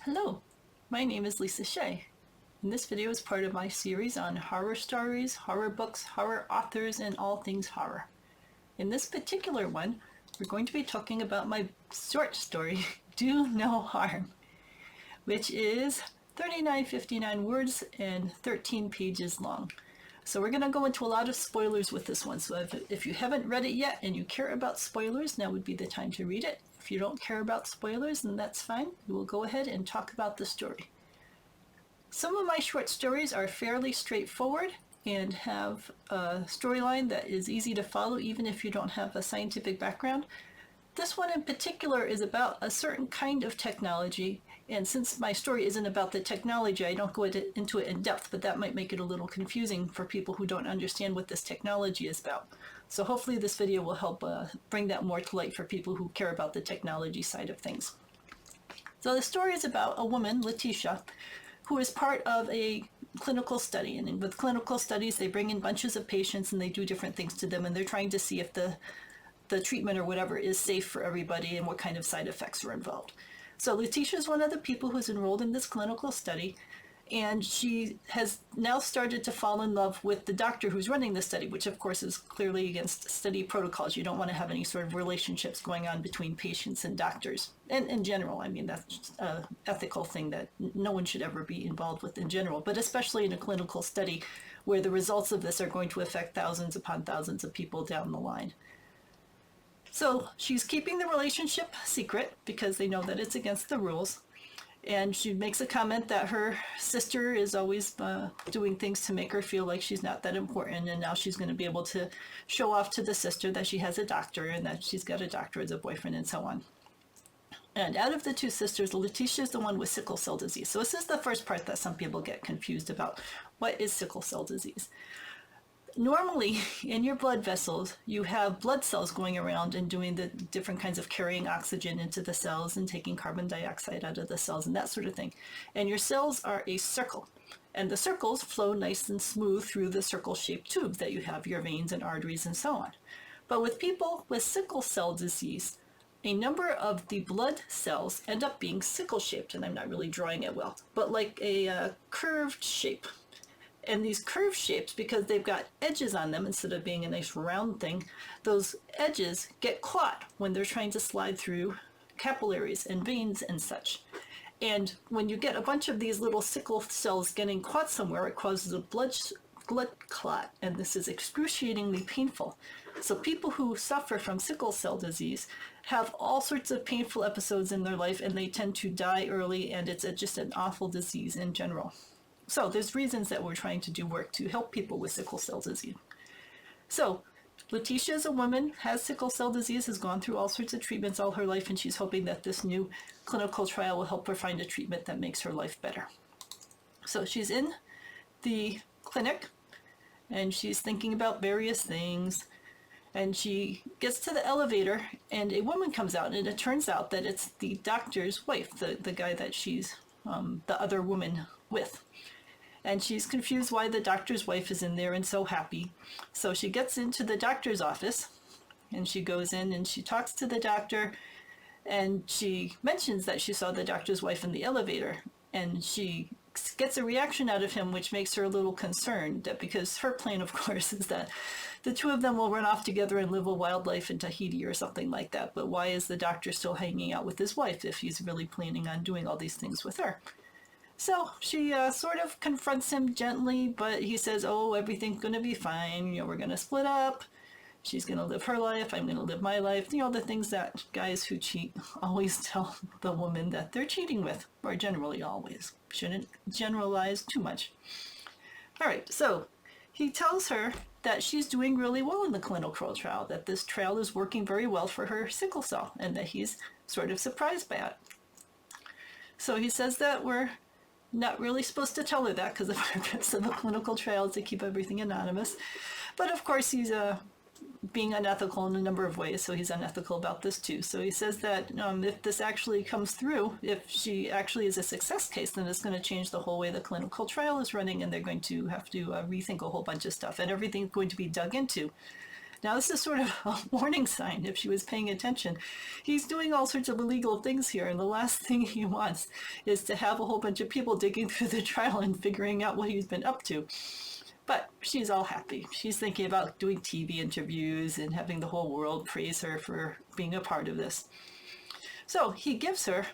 Hello, my name is Lisa Shea, and this video is part of my series on horror stories, horror books, horror authors, and all things horror. In this particular one, we're going to be talking about my short story, Do No Harm, which is 3959 words and 13 pages long. So we're going to go into a lot of spoilers with this one, so if you haven't read it yet and you care about spoilers, now would be the time to read it. If you don't care about spoilers, then that's fine. We will go ahead and talk about the story. Some of my short stories are fairly straightforward and have a storyline that is easy to follow even if you don't have a scientific background. This one in particular is about a certain kind of technology, and since my story isn't about the technology, I don't go into it in depth, but that might make it a little confusing for people who don't understand what this technology is about. So hopefully this video will help bring that more to light for people who care about the technology side of things. So the story is about a woman, Letitia, who is part of a clinical study. And with clinical studies, they bring in bunches of patients and they do different things to them, and they're trying to see if the treatment or whatever is safe for everybody and what kind of side effects are involved. So Letitia is one of the people who's enrolled in this clinical study, and she has now started to fall in love with the doctor who's running the study, which of course is clearly against study protocols. You don't want to have any sort of relationships going on between patients and doctors. And in general, I mean, that's an ethical thing that no one should ever be involved with in general, but especially in a clinical study where the results of this are going to affect thousands upon thousands of people down the line. So she's keeping the relationship secret because they know that it's against the rules. And she makes a comment that her sister is always doing things to make her feel like she's not that important. And now she's going to be able to show off to the sister that she has a doctor and that she's got a doctor as a boyfriend and so on. And out of the two sisters, Letitia is the one with sickle cell disease. So this is the first part that some people get confused about. What is sickle cell disease? Normally, in your blood vessels, you have blood cells going around and doing the different kinds of carrying oxygen into the cells and taking carbon dioxide out of the cells and that sort of thing. And your cells are a circle. And the circles flow nice and smooth through the circle-shaped tube that you have, your veins and arteries and so on. But with people with sickle cell disease, a number of the blood cells end up being sickle-shaped, and I'm not really drawing it well, but like a curved shape. And these curved shapes, because they've got edges on them instead of being a nice round thing, those edges get caught when they're trying to slide through capillaries and veins and such. And when you get a bunch of these little sickle cells getting caught somewhere, it causes a blood clot, and this is excruciatingly painful. So people who suffer from sickle cell disease have all sorts of painful episodes in their life, and they tend to die early, and it's just an awful disease in general. So there's reasons that we're trying to do work to help people with sickle cell disease. So Letitia is a woman, has sickle cell disease, has gone through all sorts of treatments all her life, and she's hoping that this new clinical trial will help her find a treatment that makes her life better. So she's in the clinic, and she's thinking about various things, and she gets to the elevator, and a woman comes out, and it turns out that it's the doctor's wife, the guy that she's the other woman with. And she's confused why the doctor's wife is in there and so happy. So she gets into the doctor's office, and she goes in and she talks to the doctor, and she mentions that she saw the doctor's wife in the elevator, and she gets a reaction out of him which makes her a little concerned, because her plan, of course, is that the two of them will run off together and live a wild life in Tahiti or something like that. But why is the doctor still hanging out with his wife if he's really planning on doing all these things with her? So she sort of confronts him gently, but he says, oh, everything's going to be fine. We're going to split up. She's going to live her life. I'm going to live my life. The things that guys who cheat always tell the woman that they're cheating with, or generally always. Shouldn't generalize too much. All right, so he tells her that she's doing really well in the clinical trial, that this trial is working very well for her sickle cell, and that he's sort of surprised by it. So he says that we're not really supposed to tell her that because the purpose of a clinical trial is to keep everything anonymous. But of course he's being unethical in a number of ways, so he's unethical about this too. So he says that if this actually comes through, if she actually is a success case, then it's going to change the whole way the clinical trial is running, and they're going to have to rethink a whole bunch of stuff, and everything's going to be dug into. Now, this is sort of a warning sign if she was paying attention. He's doing all sorts of illegal things here, and the last thing he wants is to have a whole bunch of people digging through the trial and figuring out what he's been up to. But she's all happy. She's thinking about doing TV interviews and having the whole world praise her for being a part of this. So he gives her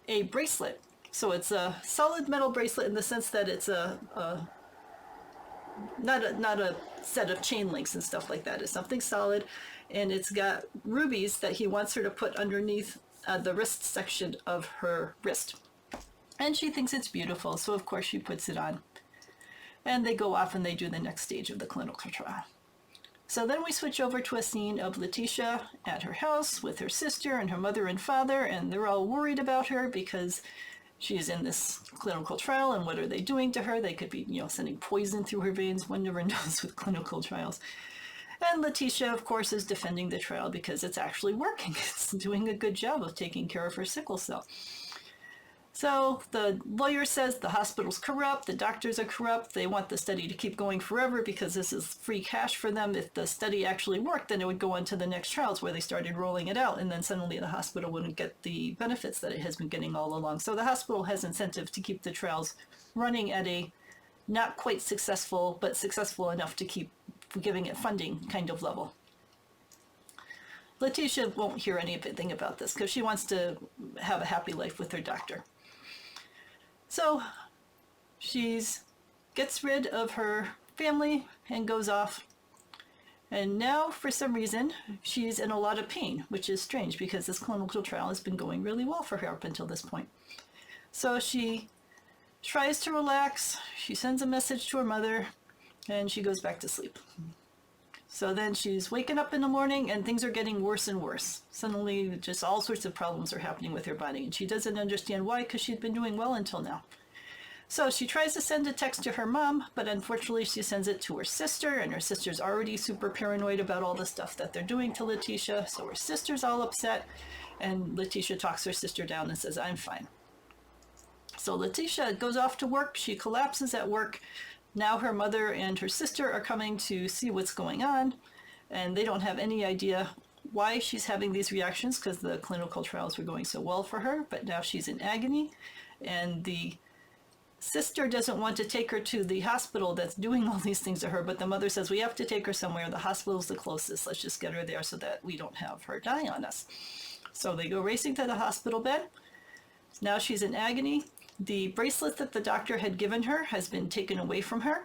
a bracelet. So it's a solid metal bracelet in the sense that it's not a set of chain links and stuff like that. It's something solid, and it's got rubies that he wants her to put underneath the wrist section of her wrist. And she thinks it's beautiful, so of course she puts it on. And they go off and they do the next stage of the clinical trial. So then we switch over to a scene of Letitia at her house with her sister and her mother and father, and they're all worried about her because she's in this clinical trial, and what are they doing to her? They could be, sending poison through her veins. One never knows with clinical trials. And Letitia, of course, is defending the trial because it's actually working. It's doing a good job of taking care of her sickle cell. So the lawyer says the hospital's corrupt, the doctors are corrupt, they want the study to keep going forever because this is free cash for them. If the study actually worked, then it would go on to the next trials where they started rolling it out, and then suddenly the hospital wouldn't get the benefits that it has been getting all along. So the hospital has incentive to keep the trials running at a not quite successful, but successful enough to keep giving it funding kind of level. Letitia won't hear anything about this because she wants to have a happy life with her doctor. So she gets rid of her family and goes off. And now, for some reason, she's in a lot of pain, which is strange because this clinical trial has been going really well for her up until this point. So she tries to relax, she sends a message to her mother, and she goes back to sleep. So then she's waking up in the morning and things are getting worse and worse. Suddenly just all sorts of problems are happening with her body, and she doesn't understand why because she'd been doing well until now. So she tries to send a text to her mom, but unfortunately she sends it to her sister, and her sister's already super paranoid about all the stuff that they're doing to Letitia. So her sister's all upset, and Letitia talks her sister down and says, "I'm fine." So Letitia goes off to work. She collapses at work. Now her mother and her sister are coming to see what's going on, and they don't have any idea why she's having these reactions because the clinical trials were going so well for her, but now she's in agony, and the sister doesn't want to take her to the hospital that's doing all these things to her, but the mother says, "We have to take her somewhere. The hospital's the closest. Let's just get her there so that we don't have her die on us." So they go racing to the hospital bed. Now she's in agony. The bracelet that the doctor had given her has been taken away from her,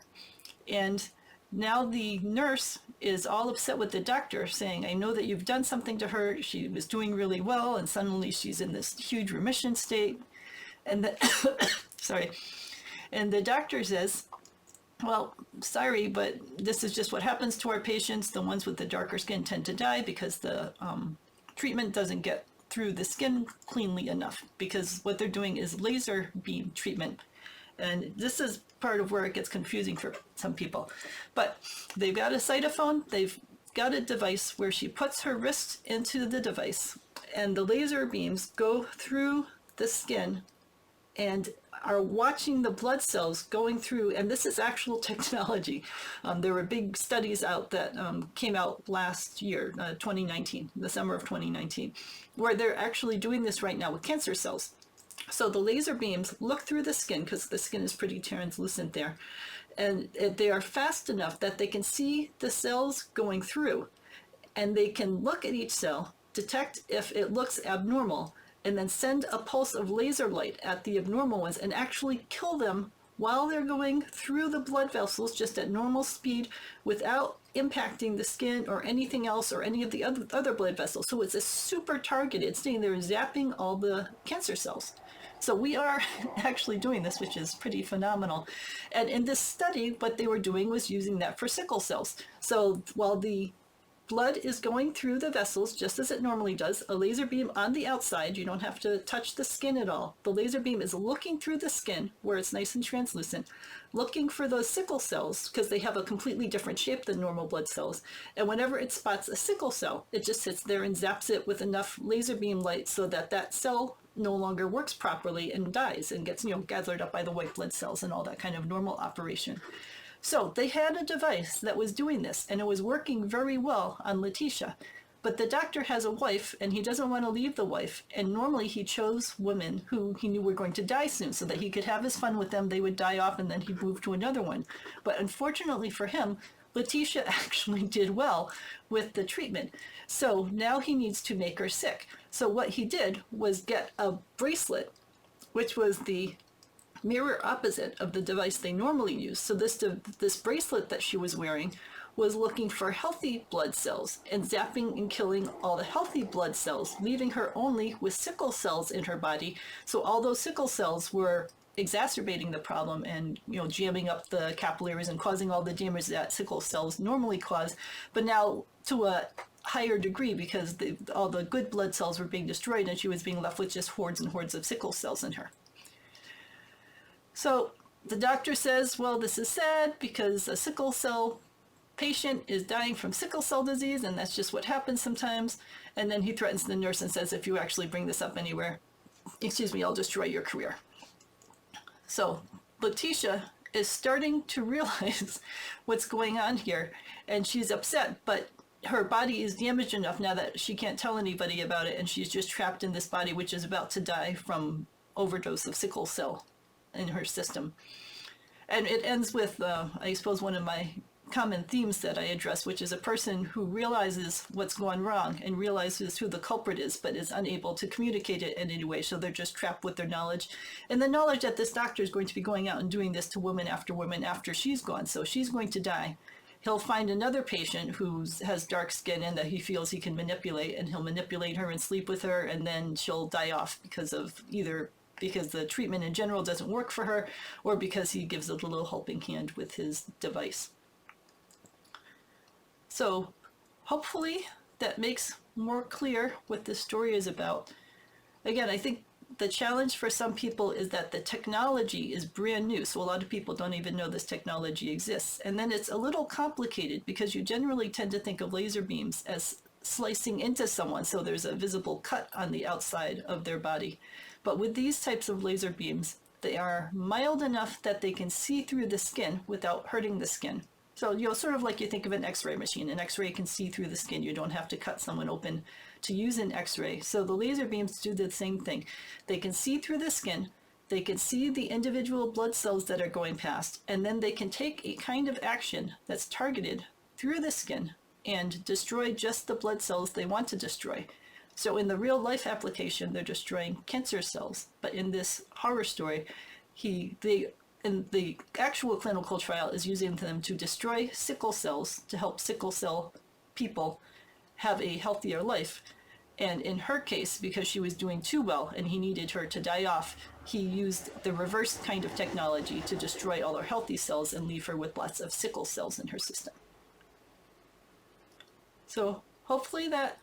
and now the nurse is all upset with the doctor, saying, "I know that you've done something to her. She was doing really well, and suddenly she's in this huge remission state." And sorry. And the doctor says, "Well, sorry, but this is just what happens to our patients. The ones with the darker skin tend to die because the treatment doesn't get through the skin cleanly enough, because what they're doing is laser beam treatment." And this is part of where it gets confusing for some people. But they've got a cytophone, they've got a device where she puts her wrist into the device, and the laser beams go through the skin and are watching the blood cells going through, and this is actual technology. There were big studies out that came out last year, 2019, the summer of 2019, where they're actually doing this right now with cancer cells. So the laser beams look through the skin, because the skin is pretty translucent there, and they are fast enough that they can see the cells going through, and they can look at each cell, detect if it looks abnormal, and then send a pulse of laser light at the abnormal ones and actually kill them while they're going through the blood vessels just at normal speed without impacting the skin or anything else or any of the other blood vessels. So it's a super targeted, staying there zapping all the cancer cells. So we are actually doing this, which is pretty phenomenal. And in this study, what they were doing was using that for sickle cells. So while the blood is going through the vessels just as it normally does, a laser beam on the outside, you don't have to touch the skin at all. The laser beam is looking through the skin where it's nice and translucent, looking for those sickle cells because they have a completely different shape than normal blood cells. And whenever it spots a sickle cell, it just sits there and zaps it with enough laser beam light so that that cell no longer works properly and dies and gets, gathered up by the white blood cells and all that kind of normal operation. So they had a device that was doing this, and it was working very well on Letitia. But the doctor has a wife, and he doesn't want to leave the wife. And normally he chose women who he knew were going to die soon so that he could have his fun with them. They would die off, and then he'd move to another one. But unfortunately for him, Letitia actually did well with the treatment. So now he needs to make her sick. So what he did was get a bracelet, which was the mirror opposite of the device they normally use. So this bracelet that she was wearing was looking for healthy blood cells and zapping and killing all the healthy blood cells, leaving her only with sickle cells in her body. So all those sickle cells were exacerbating the problem and jamming up the capillaries and causing all the damage that sickle cells normally cause, but now to a higher degree because all the good blood cells were being destroyed and she was being left with just hordes and hordes of sickle cells in her. So the doctor says, well, this is sad because a sickle cell patient is dying from sickle cell disease, and that's just what happens sometimes. And then he threatens the nurse and says, if you actually bring this up anywhere, I'll destroy your career. So Letitia is starting to realize what's going on here, and she's upset, but her body is damaged enough now that she can't tell anybody about it, and she's just trapped in this body which is about to die from overdose of sickle cell in her system. And it ends with, I suppose, one of my common themes that I address, which is a person who realizes what's gone wrong and realizes who the culprit is, but is unable to communicate it in any way. So they're just trapped with their knowledge and the knowledge that this doctor is going to be going out and doing this to woman after she's gone. So she's going to die. He'll find another patient who has dark skin and that he feels he can manipulate, and he'll manipulate her and sleep with her, and then she'll die off because the treatment in general doesn't work for her, or because he gives a little helping hand with his device. So hopefully that makes more clear what this story is about. Again, I think the challenge for some people is that the technology is brand new, so a lot of people don't even know this technology exists. And then it's a little complicated because you generally tend to think of laser beams as slicing into someone, so there's a visible cut on the outside of their body. But with these types of laser beams, they are mild enough that they can see through the skin without hurting the skin. So, sort of like you think of an X-ray machine. An X-ray can see through the skin. You don't have to cut someone open to use an X-ray. So the laser beams do the same thing. They can see through the skin. They can see the individual blood cells that are going past, and then they can take a kind of action that's targeted through the skin and destroy just the blood cells they want to destroy. So in the real life application, they're destroying cancer cells. But in this horror story, in the actual clinical trial is using them to destroy sickle cells to help sickle cell people have a healthier life. And in her case, because she was doing too well and he needed her to die off, he used the reverse kind of technology to destroy all her healthy cells and leave her with lots of sickle cells in her system. So hopefully that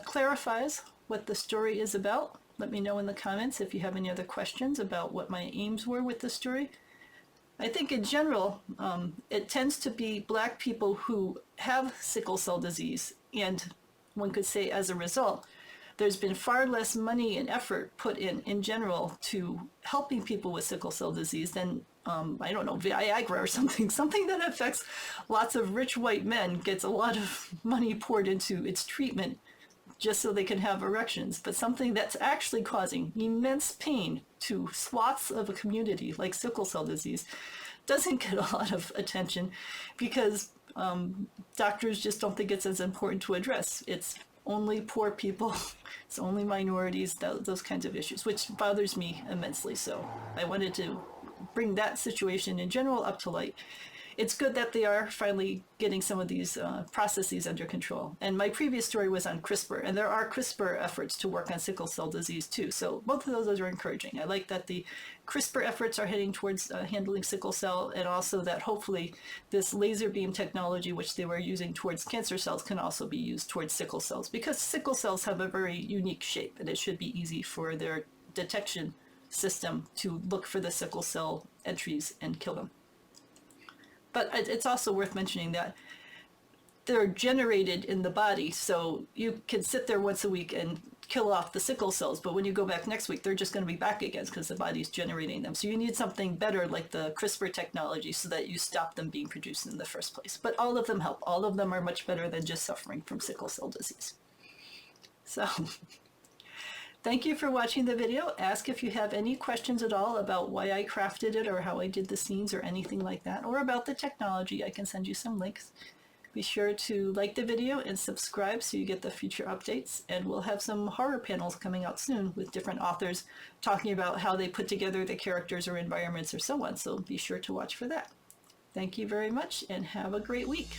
clarifies what the story is about. Let me know in the comments if you have any other questions about what my aims were with the story. I think in general, it tends to be Black people who have sickle cell disease, and one could say as a result, there's been far less money and effort put in general to helping people with sickle cell disease than, Viagra or something that affects lots of rich white men gets a lot of money poured into its treatment just so they can have erections, but something that's actually causing immense pain to swaths of a community like sickle cell disease doesn't get a lot of attention because doctors just don't think it's as important to address. It's only poor people, it's only minorities, those kinds of issues, which bothers me immensely. So I wanted to bring that situation in general up to light. It's good that they are finally getting some of these processes under control. And my previous story was on CRISPR, and there are CRISPR efforts to work on sickle cell disease too. So both of those are encouraging. I like that the CRISPR efforts are heading towards handling sickle cell, and also that hopefully this laser beam technology, which they were using towards cancer cells, can also be used towards sickle cells, because sickle cells have a very unique shape, and it should be easy for their detection system to look for the sickle cell entries and kill them. But it's also worth mentioning that they're generated in the body, so you can sit there once a week and kill off the sickle cells, but when you go back next week, they're just going to be back again because the body's generating them. So you need something better like the CRISPR technology so that you stop them being produced in the first place. But all of them help. All of them are much better than just suffering from sickle cell disease. So thank you for watching the video. Ask if you have any questions at all about why I crafted it or how I did the scenes or anything like that, or about the technology. I can send you some links. Be sure to like the video and subscribe so you get the future updates. And we'll have some horror panels coming out soon with different authors talking about how they put together the characters or environments or so on. So be sure to watch for that. Thank you very much and have a great week.